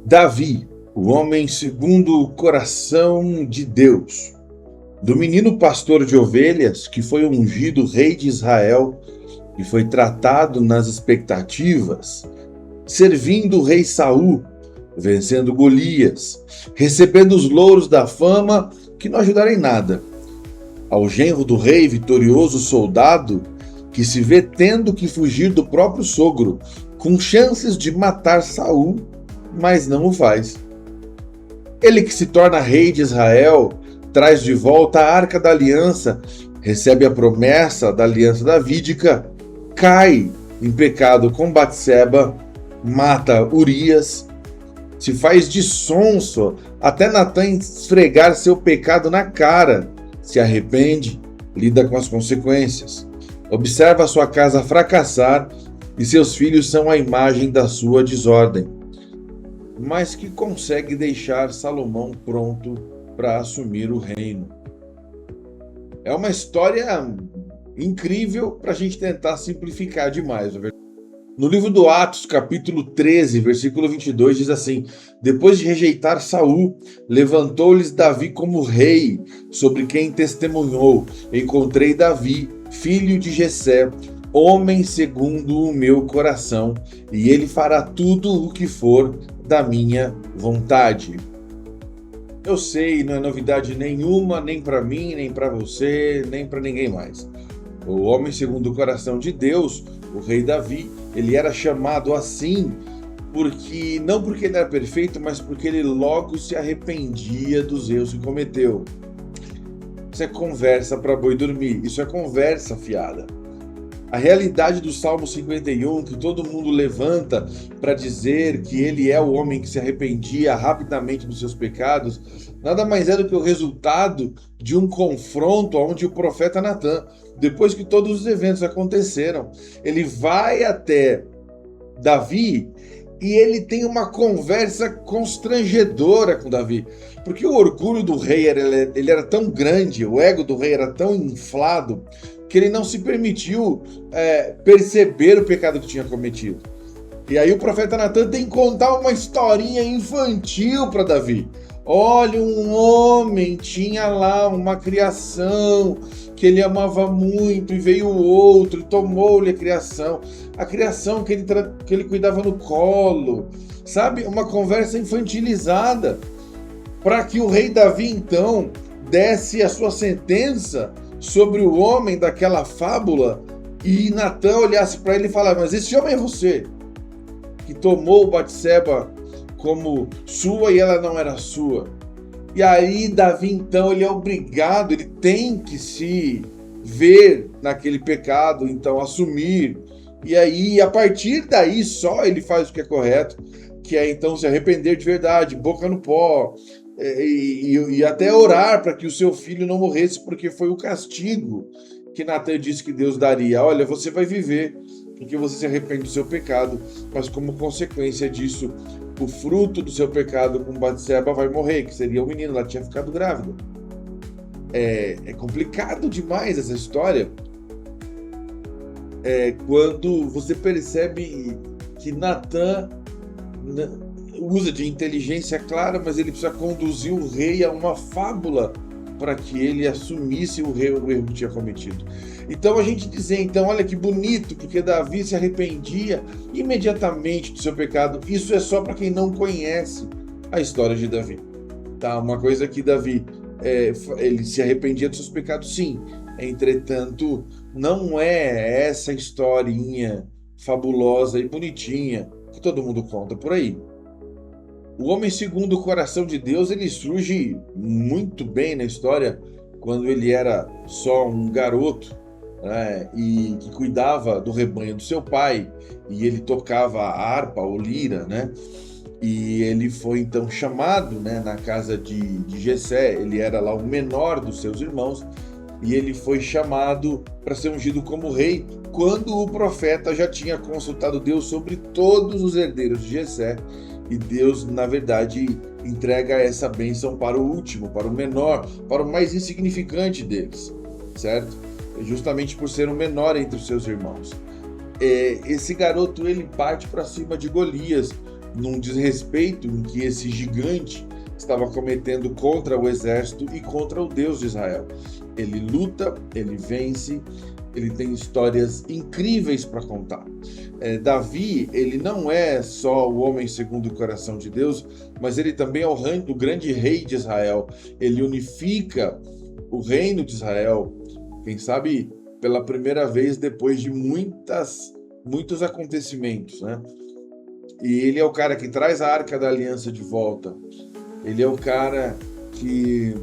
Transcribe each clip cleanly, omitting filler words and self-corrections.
Davi, o homem segundo o coração de Deus. Do menino pastor de ovelhas, que foi ungido rei de Israel, e foi tratado nas expectativas, servindo o rei Saul, vencendo Golias, recebendo os louros da fama que não ajudaram em nada. Ao genro do rei, vitorioso soldado, que se vê tendo que fugir do próprio sogro, com chances de matar Saul, mas não o faz. Ele que se torna rei de Israel, traz de volta a Arca da Aliança, recebe a promessa da aliança davídica, cai em pecado com Batseba, mata Urias, se faz de sonso até Natã esfregar seu pecado na cara, se arrepende, lida com as consequências, observa sua casa fracassar e seus filhos são a imagem da sua desordem, mas que consegue deixar Salomão pronto para assumir o reino. É uma história incrível para a gente tentar simplificar demais. No livro do Atos, capítulo 13, versículo 22, diz assim: depois de rejeitar Saul, levantou-lhes Davi como rei, sobre quem testemunhou: encontrei Davi, filho de Jessé, homem segundo o meu coração, e ele fará tudo o que for da minha vontade. Eu sei, não é novidade nenhuma, nem para mim, nem para você, nem para ninguém mais. O homem segundo o coração de Deus, o rei Davi, ele era chamado assim não porque ele era perfeito, mas porque ele logo se arrependia dos erros que cometeu. Isso é conversa para boi dormir, isso é conversa fiada. A realidade do Salmo 51, que todo mundo levanta para dizer que ele é o homem que se arrependia rapidamente dos seus pecados, nada mais é do que o resultado de um confronto onde o profeta Natã, depois que todos os eventos aconteceram, ele vai até Davi e ele tem uma conversa constrangedora com Davi, porque o orgulho do rei ele era tão grande, o ego do rei era tão inflado, que ele não se permitiu perceber o pecado que tinha cometido. E aí o profeta Natã tem que contar uma historinha infantil para Davi. Olha, um homem tinha lá uma criação que ele amava muito, e veio outro e tomou-lhe a criação que ele cuidava no colo, sabe? Uma conversa infantilizada, para que o rei Davi então desse a sua sentença sobre o homem daquela fábula, e Natã olhasse para ele e falasse: mas esse homem é você, que tomou Batseba como sua e ela não era sua. E aí Davi então ele é obrigado, ele tem que se ver naquele pecado, então assumir, e aí a partir daí só ele faz o que é correto, que é então se arrepender de verdade, boca no pó, e até orar para que o seu filho não morresse, porque foi o castigo que Natã disse que Deus daria. Olha, você vai viver porque você se arrepende do seu pecado, mas como consequência disso, o fruto do seu pecado com Batseba vai morrer, que seria o menino, ela tinha ficado grávida. É complicado demais essa história, quando você percebe que Natã usa de inteligência clara, mas ele precisa conduzir o rei a uma fábula para que ele assumisse o erro que tinha cometido. Então a gente dizer, então, olha que bonito, porque Davi se arrependia imediatamente do seu pecado. Isso é só para quem não conhece a história de Davi. Tá? Uma coisa que Davi, ele se arrependia dos seus pecados, sim. Entretanto, não é essa historinha fabulosa e bonitinha que todo mundo conta por aí. O homem segundo o coração de Deus, ele surge muito bem na história quando ele era só um garoto, né, e que cuidava do rebanho do seu pai, e ele tocava a harpa ou lira, né? E ele foi então chamado, né, na casa de Jessé. Ele era lá o menor dos seus irmãos, e ele foi chamado para ser ungido como rei, quando o profeta já tinha consultado Deus sobre todos os herdeiros de Jessé. E Deus, na verdade, entrega essa bênção para o último, para o menor, para o mais insignificante deles, certo? Justamente por ser o menor entre os seus irmãos. Esse garoto, ele parte para cima de Golias, num desrespeito em que esse gigante estava cometendo contra o exército e contra o Deus de Israel. Ele luta, ele vence, ele tem histórias incríveis para contar. Davi, ele não é só o homem segundo o coração de Deus, mas ele também é o grande rei de Israel. Ele unifica o reino de Israel, quem sabe pela primeira vez depois de muitos acontecimentos, né? E ele é o cara que traz a Arca da Aliança de volta. Ele é o cara que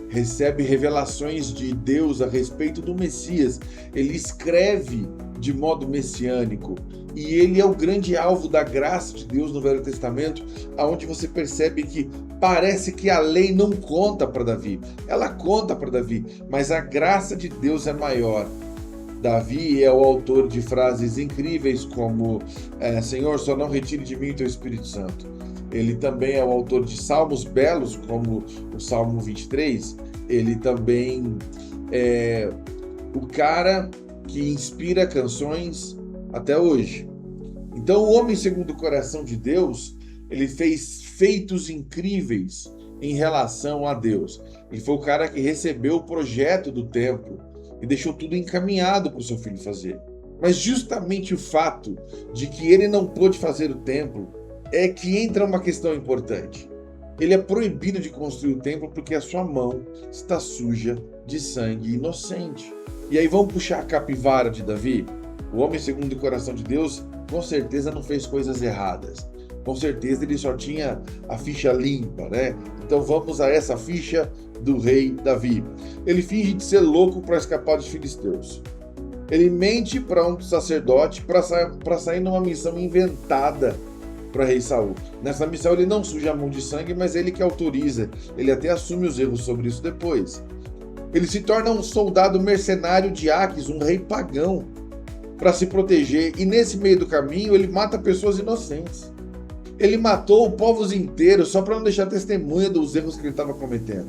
recebe revelações de Deus a respeito do Messias. Ele escreve de modo messiânico. E ele é o grande alvo da graça de Deus no Velho Testamento, onde você percebe que parece que a lei não conta para Davi. Ela conta para Davi, mas a graça de Deus é maior. Davi é o autor de frases incríveis como Senhor, só não retire de mim o teu Espírito Santo. Ele também é o autor de salmos belos, como o Salmo 23. Ele também é o cara que inspira canções até hoje. Então, o homem segundo o coração de Deus, ele fez feitos incríveis em relação a Deus. Ele foi o cara que recebeu o projeto do templo e deixou tudo encaminhado para o seu filho fazer. Mas justamente o fato de que ele não pôde fazer o templo é que entra uma questão importante. Ele é proibido de construir o templo porque a sua mão está suja de sangue inocente. E aí vamos puxar a capivara de Davi? O homem segundo o coração de Deus com certeza não fez coisas erradas. Com certeza ele só tinha a ficha limpa, né? Então vamos a essa ficha do rei Davi. Ele finge de ser louco para escapar dos filisteus. Ele mente para um sacerdote para sair numa missão inventada para rei Saul. Nessa missão ele não suja a mão de sangue, mas ele que autoriza. Ele até assume os erros sobre isso depois. Ele se torna um soldado mercenário de Aques, um rei pagão, para se proteger. E nesse meio do caminho ele mata pessoas inocentes. Ele matou povos inteiros só para não deixar testemunha dos erros que ele estava cometendo.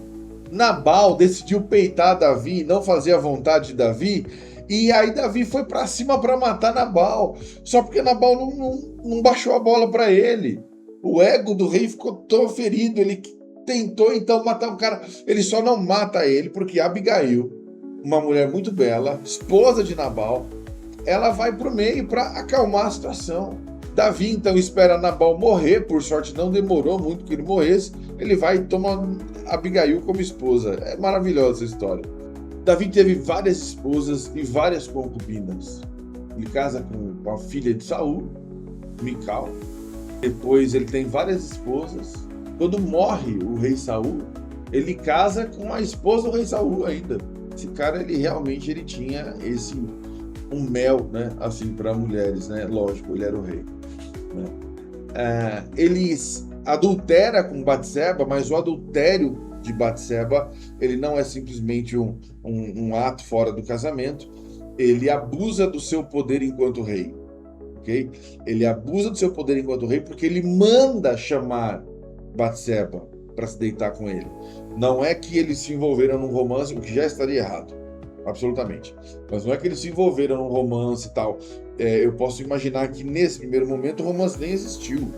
Nabal decidiu peitar Davi e não fazer a vontade de Davi. E aí Davi foi para cima para matar Nabal. Só porque Nabal não baixou a bola para ele. O ego do rei ficou tão ferido. Ele tentou então matar o cara. Ele só não mata ele porque Abigail, uma mulher muito bela, esposa de Nabal, ela vai pro meio para acalmar a situação. Davi então espera Nabal morrer. Por sorte não demorou muito que ele morresse. Ele vai e toma Abigail como esposa. É maravilhosa essa história. Davi teve várias esposas e várias concubinas. Ele casa com a filha de Saul, Mical. Depois ele tem várias esposas. Quando morre o rei Saul, ele casa com a esposa do rei Saul ainda. Esse cara, ele realmente tinha um mel, né, assim, para mulheres, né? Lógico, ele era o rei. Né? Ele adultera com Batseba, mas o adultério de Batseba, ele não é simplesmente um ato fora do casamento. Ele abusa do seu poder enquanto rei, ok? Ele abusa do seu poder enquanto rei porque ele manda chamar Batseba para se deitar com ele. Não é que eles se envolveram num romance, o que já estaria errado, absolutamente. Mas não é que eles se envolveram num romance e tal. Eu posso imaginar que nesse primeiro momento o romance nem existiu.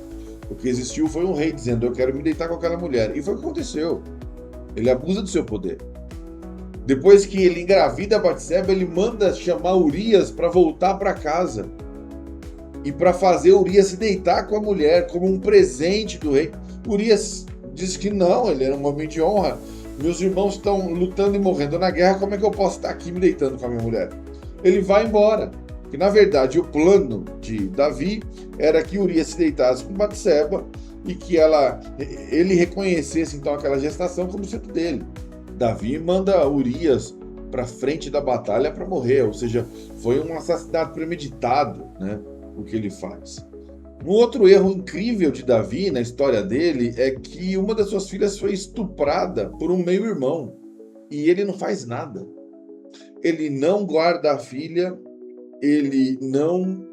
O que existiu foi um rei dizendo: eu quero me deitar com aquela mulher. E foi o que aconteceu. Ele abusa do seu poder. Depois que ele engravida Batseba, ele manda chamar Urias para voltar para casa e para fazer Urias se deitar com a mulher como um presente do rei. Urias disse que não, ele era um homem de honra. Meus irmãos estão lutando e morrendo na guerra, como é que eu posso estar aqui me deitando com a minha mulher? Ele vai embora. Que na verdade o plano de Davi era que Urias se deitasse com Batseba e que ele reconhecesse então aquela gestação como sendo dele. Davi manda Urias para frente da batalha para morrer, ou seja, foi um assassinato premeditado, né, o que ele faz. Um outro erro incrível de Davi na história dele é que uma das suas filhas foi estuprada por um meio-irmão e ele não faz nada. Ele não guarda a filha, ele não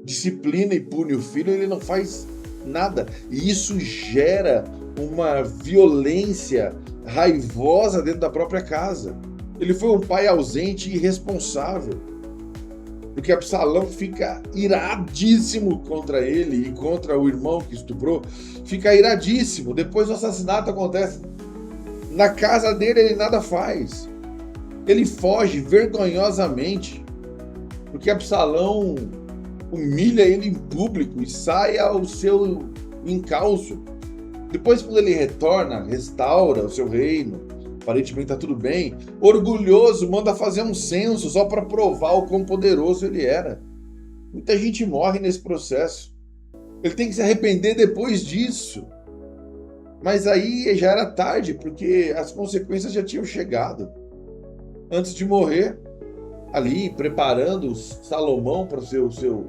disciplina e pune o filho, ele não faz nada. E isso gera uma violência raivosa dentro da própria casa. Ele foi um pai ausente e irresponsável. porque Absalão fica iradíssimo contra ele e contra o irmão que estuprou, fica iradíssimo. Depois o assassinato acontece. Na casa dele ele nada faz. Ele foge vergonhosamente, porque Absalão humilha ele em público e sai ao seu encalço. Depois, quando ele retorna, restaura o seu reino, aparentemente está tudo bem, orgulhoso, manda fazer um censo só para provar o quão poderoso ele era. Muita gente morre nesse processo. Ele tem que se arrepender depois disso. Mas aí já era tarde, porque as consequências já tinham chegado. Antes de morrer, ali preparando Salomão para o seu...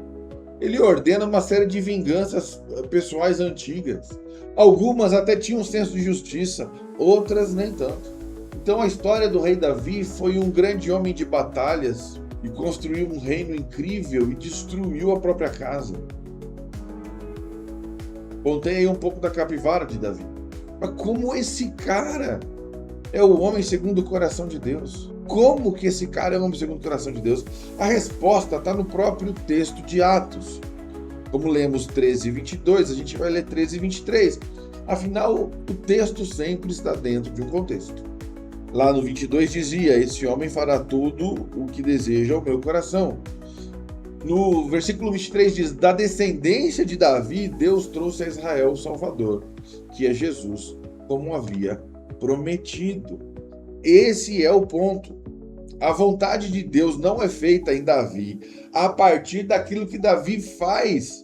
Ele ordena uma série de vinganças pessoais antigas. Algumas até tinham um senso de justiça, outras nem tanto. Então a história do rei Davi foi um grande homem de batalhas e construiu um reino incrível e destruiu a própria casa. Contei aí um pouco da capivara de Davi. Mas como esse cara é o homem segundo o coração de Deus? Como que esse cara é o homem segundo o coração de Deus? A resposta está no próprio texto de Atos. Como lemos 13 e 22, a gente vai ler 13 e 23. Afinal, o texto sempre está dentro de um contexto. Lá no 22 dizia: esse homem fará tudo o que deseja o meu coração. No versículo 23 diz: da descendência de Davi, Deus trouxe a Israel o Salvador, que é Jesus, como havia prometido. Esse é o ponto. A vontade de Deus não é feita em Davi a partir daquilo que Davi faz,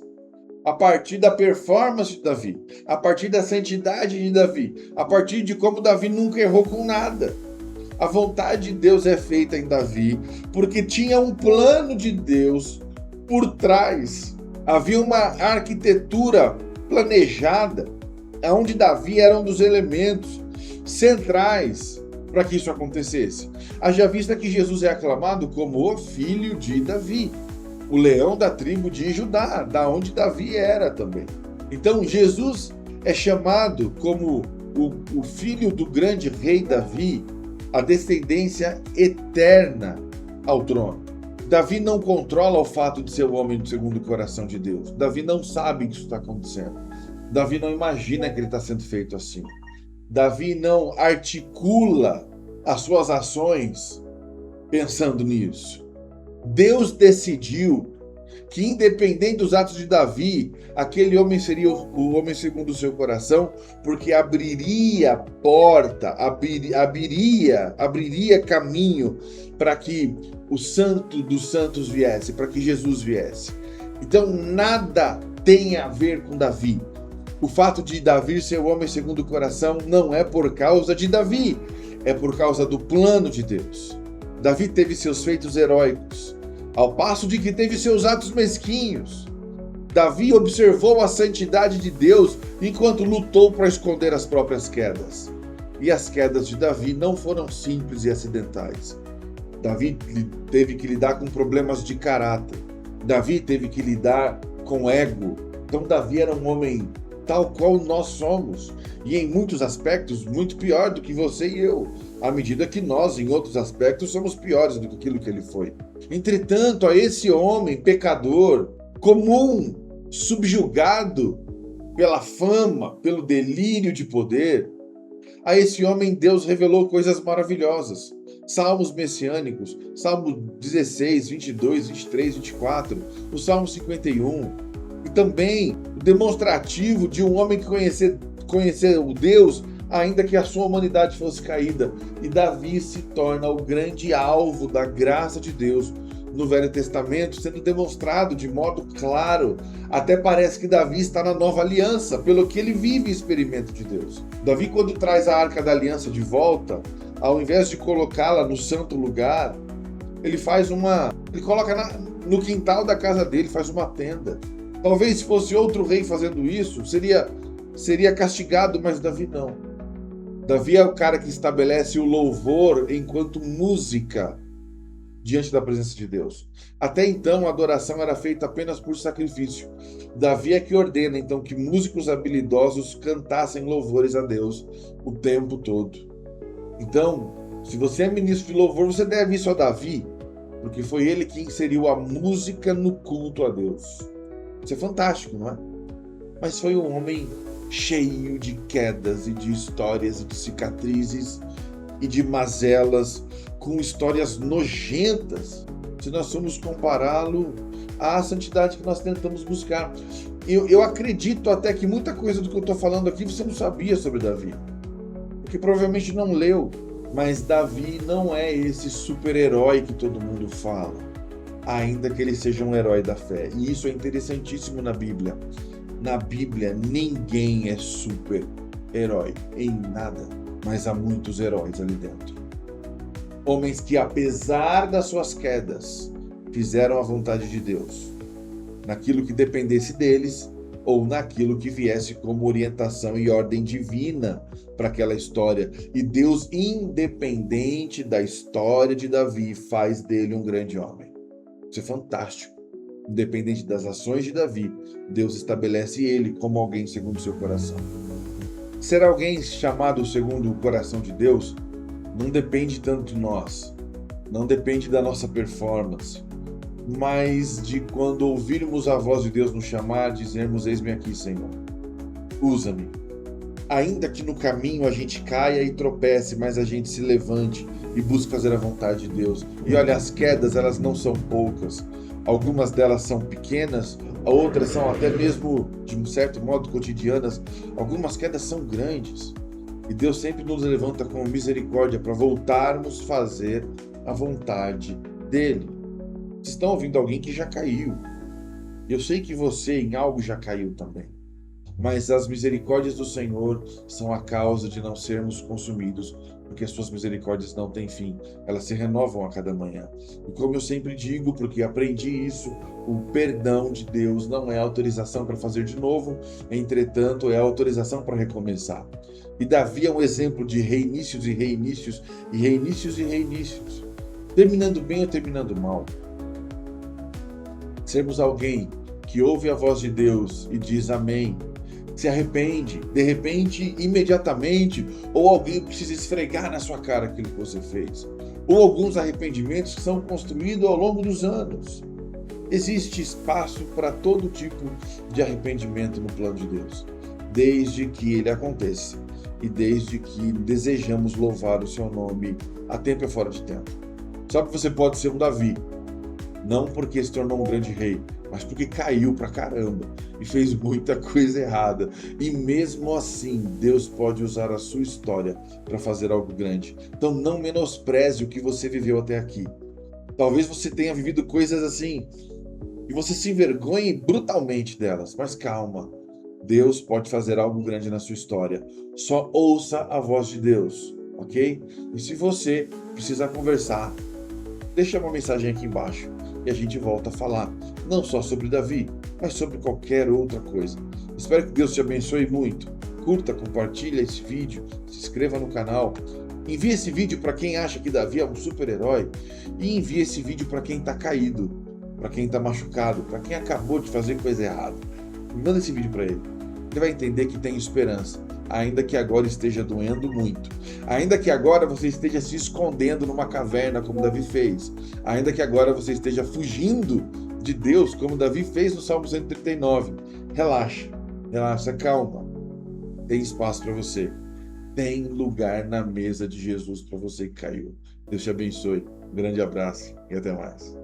a partir da performance de Davi, a partir da santidade de Davi, a partir de como Davi nunca errou com nada. A vontade de Deus é feita em Davi porque tinha um plano de Deus por trás. Havia uma arquitetura planejada, onde Davi era um dos elementos centrais para que isso acontecesse. Haja vista que Jesus é aclamado como o filho de Davi, o leão da tribo de Judá, da onde Davi era também. Então Jesus é chamado como o filho do grande rei Davi, a descendência eterna ao trono. Davi não controla o fato de ser o homem segundo o coração de Deus. Davi não sabe que isso está acontecendo. Davi não imagina que ele está sendo feito assim. Davi não articula as suas ações pensando nisso. Deus decidiu que, independente dos atos de Davi, aquele homem seria o homem segundo o seu coração, porque abriria porta, abriria caminho para que o Santo dos Santos viesse, para que Jesus viesse. Então nada tem a ver com Davi. O fato de Davi ser o homem segundo o coração não é por causa de Davi, é por causa do plano de Deus. Davi teve seus feitos heróicos, ao passo de que teve seus atos mesquinhos. Davi observou a santidade de Deus enquanto lutou para esconder as próprias quedas. E as quedas de Davi não foram simples e acidentais. Davi teve que lidar com problemas de caráter. Davi teve que lidar com ego. Então Davi era um homem tal qual nós somos, e em muitos aspectos muito pior do que você e eu, à medida que nós, em outros aspectos, somos piores do que aquilo que ele foi. Entretanto, a esse homem pecador, comum, subjugado pela fama, pelo delírio de poder, a esse homem Deus revelou coisas maravilhosas. Salmos messiânicos, Salmo 16, 22, 23, 24, o Salmo 51, e também o demonstrativo de um homem que conhecer o Deus, ainda que a sua humanidade fosse caída. E Davi se torna o grande alvo da graça de Deus no Velho Testamento, sendo demonstrado de modo claro. Até parece que Davi está na nova aliança, pelo que ele vive e experimenta de Deus. Davi, quando traz a Arca da Aliança de volta, ao invés de colocá-la no santo lugar, ele coloca no quintal da casa dele, faz uma tenda. Talvez se fosse outro rei fazendo isso, seria castigado, mas Davi não. Davi é o cara que estabelece o louvor enquanto música diante da presença de Deus. Até então, a adoração era feita apenas por sacrifício. Davi é que ordena, então, que músicos habilidosos cantassem louvores a Deus o tempo todo. Então, se você é ministro de louvor, você deve isso a Davi. porque foi ele que inseriu a música no culto a Deus. Isso é fantástico, não é? Mas foi um homem cheio de quedas e de histórias e de cicatrizes e de mazelas, com histórias nojentas, se nós formos compará-lo à santidade que nós tentamos buscar. Eu acredito até que muita coisa do que eu estou falando aqui você não sabia sobre Davi, porque provavelmente não leu, mas Davi não é esse super-herói que todo mundo fala, ainda que ele seja um herói da fé. E isso é interessantíssimo na Bíblia. Na Bíblia, ninguém é super-herói em nada, mas há muitos heróis ali dentro. Homens que, apesar das suas quedas, fizeram a vontade de Deus, naquilo que dependesse deles ou naquilo que viesse como orientação e ordem divina para aquela história. E Deus, independente da história de Davi, faz dele um grande homem. Isso é fantástico. Independente das ações de Davi, Deus estabelece ele como alguém segundo o seu coração. Ser alguém chamado segundo o coração de Deus não depende tanto de nós, não depende da nossa performance, mas de quando ouvirmos a voz de Deus nos chamar, dizermos: eis-me aqui, Senhor, usa-me. Ainda que no caminho a gente caia e tropece, mas a gente se levante e busque fazer a vontade de Deus. E olha, as quedas, elas não são poucas. Algumas delas são pequenas, outras são até mesmo, de um certo modo, cotidianas. Algumas quedas são grandes. E Deus sempre nos levanta com misericórdia para voltarmos a fazer a vontade dele. Vocês estão ouvindo alguém que já caiu. Eu sei que você em algo já caiu também. Mas as misericórdias do Senhor são a causa de não sermos consumidos, porque as suas misericórdias não têm fim, elas se renovam a cada manhã. E como eu sempre digo, porque aprendi isso, o perdão de Deus não é autorização para fazer de novo, entretanto é autorização para recomeçar. E Davi é um exemplo de reinícios e reinícios, e reinícios e reinícios, terminando bem ou terminando mal. Sermos alguém que ouve a voz de Deus e diz amém, se arrepende, de repente, imediatamente, ou alguém precisa esfregar na sua cara aquilo que você fez, ou alguns arrependimentos que são construídos ao longo dos anos. Existe espaço para todo tipo de arrependimento no plano de Deus, desde que ele aconteça e desde que desejamos louvar o seu nome a tempo e fora de tempo. Sabe que você pode ser um Davi, não porque se tornou um grande rei, mas porque caiu pra caramba e fez muita coisa errada. E mesmo assim, Deus pode usar a sua história para fazer algo grande. Então não menospreze o que você viveu até aqui. Talvez você tenha vivido coisas assim e você se envergonhe brutalmente delas, mas calma. Deus pode fazer algo grande na sua história. Só ouça a voz de Deus, ok? E se você precisar conversar, deixa uma mensagem aqui embaixo e a gente volta a falar, não só sobre Davi, mas sobre qualquer outra coisa. Espero que Deus te abençoe muito. Curta, compartilha esse vídeo, se inscreva no canal, envie esse vídeo para quem acha que Davi é um super-herói e envie esse vídeo para quem está caído, para quem está machucado, para quem acabou de fazer coisa errada. Manda esse vídeo para ele. Ele vai entender que tem esperança, ainda que agora esteja doendo muito. Ainda que agora você esteja se escondendo numa caverna, como Davi fez. Ainda que agora você esteja fugindo de Deus, como Davi fez no Salmo 139. Relaxa, calma. Tem espaço para você. Tem lugar na mesa de Jesus para você que caiu. Deus te abençoe. Um grande abraço e até mais.